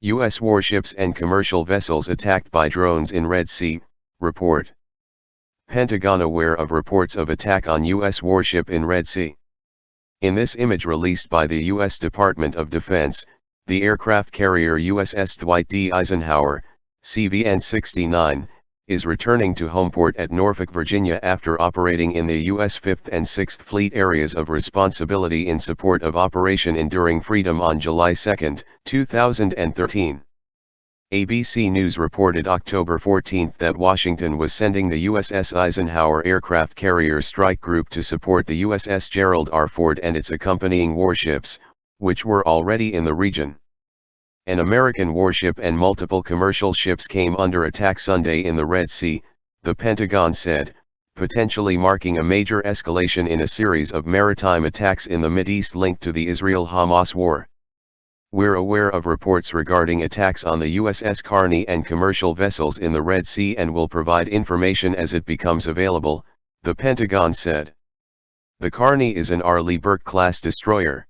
U.S. warships and commercial vessels attacked by drones in Red Sea, report. Pentagon aware of reports of attack on U.S. warship in Red Sea. In this image released by the U.S. Department of Defense, the aircraft carrier USS Dwight D. Eisenhower, CVN-69, is returning to homeport at Norfolk, Virginia after operating in the U.S. 5th and 6th Fleet Areas of Responsibility in support of Operation Enduring Freedom on July 2, 2013. ABC News reported October 14 that Washington was sending the USS Eisenhower aircraft carrier strike group to support the USS Gerald R. Ford and its accompanying warships, which were already in the region. An American warship and multiple commercial ships came under attack Sunday in the Red Sea, the Pentagon said, potentially marking a major escalation in a series of maritime attacks in the Mideast linked to the Israel-Hamas war. We're aware of reports regarding attacks on the USS Carney and commercial vessels in the Red Sea and will provide information as it becomes available, the Pentagon said. The Carney is an Arleigh Burke-class destroyer.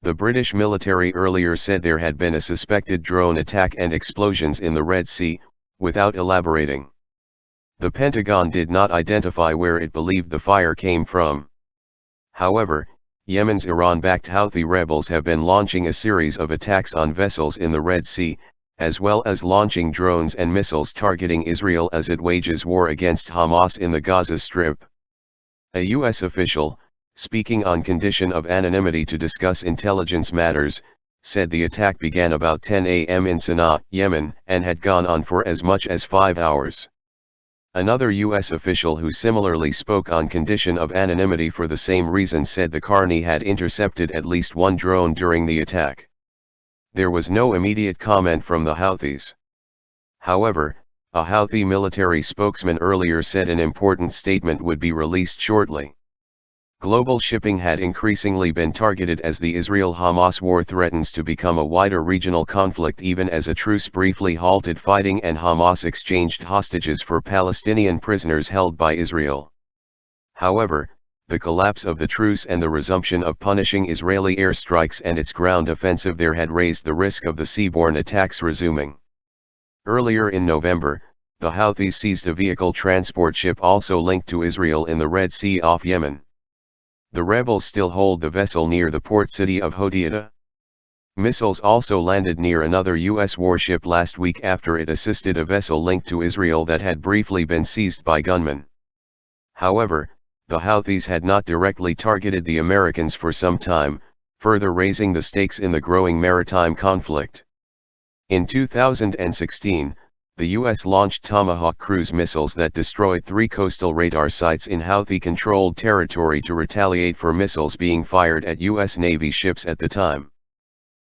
The British military earlier said there had been a suspected drone attack and explosions in the Red Sea, without elaborating. The Pentagon did not identify where it believed the fire came from. However, Yemen's Iran-backed Houthi rebels have been launching a series of attacks on vessels in the Red Sea, as well as launching drones and missiles targeting Israel as it wages war against Hamas in the Gaza Strip. A U.S. official, speaking on condition of anonymity to discuss intelligence matters, said the attack began about 10 a.m. in Sana'a, Yemen, and had gone on for as much as 5 hours. Another U.S. official who similarly spoke on condition of anonymity for the same reason said the Carney had intercepted at least one drone during the attack. There was no immediate comment from the Houthis. However, a Houthi military spokesman earlier said an important statement would be released shortly. Global shipping had increasingly been targeted as the Israel-Hamas war threatens to become a wider regional conflict even as a truce briefly halted fighting and Hamas exchanged hostages for Palestinian prisoners held by Israel. However, the collapse of the truce and the resumption of punishing Israeli airstrikes and its ground offensive there had raised the risk of the seaborne attacks resuming. Earlier in November, the Houthis seized a vehicle transport ship also linked to Israel in the Red Sea off Yemen. The rebels still hold the vessel near the port city of Hodeidah. Missiles also landed near another U.S. warship last week after it assisted a vessel linked to Israel that had briefly been seized by gunmen. However, the Houthis had not directly targeted the Americans for some time, further raising the stakes in the growing maritime conflict. In 2016, the U.S. launched Tomahawk cruise missiles that destroyed 3 coastal radar sites in Houthi-controlled territory to retaliate for missiles being fired at U.S. Navy ships at the time.